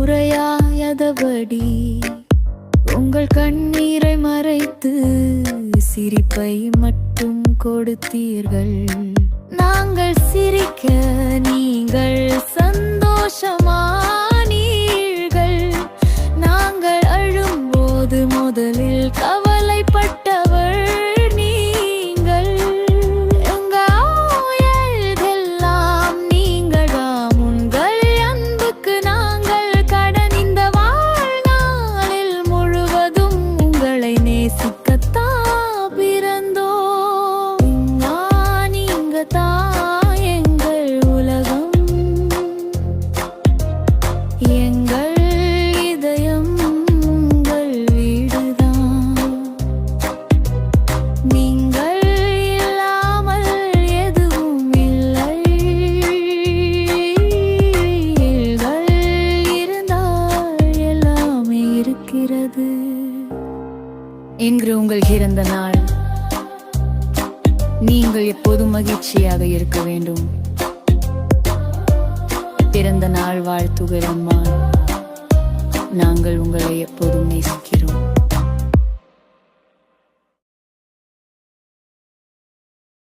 குறையாதபடி உங்கள் கண்ணீரை மறைத்து சிரிப்பை மட்டும் கொடுத்தீர்கள். நாங்கள் சிரிக்க நீங்கள் சந்தோஷமானீர்கள். நாங்கள் அழும்போது முதலில் கவலைப்பட்டவர் நீங்கள். எங்கள் ஆயுதெல்லாம் நீங்களாம். உங்கள் அன்புக்கு நாங்கள் கடன். இந்த வாழ்நாளில் முழுவதும் உங்களை நேசிக்கத்தான் பிறந்தோம். நீங்க தான் எங்கள் உலகம், எங்கள் இதயம், உங்கள் வீடுதான். நீங்கள் இல்லாமல் எதுவும் இல்லை. நீங்கள் இருந்தால் எல்லாமே இருக்கிறது. இன்று உங்கள் இறந்த நாள். நீங்கள் எப்போதும் மகிழ்ச்சியாக இருக்க வேண்டும். பிறந்த நாள் வாழ்த்துகள் அம்மா. நாங்கள் உங்களை எப்போதும் நேசிக்கிறோம்.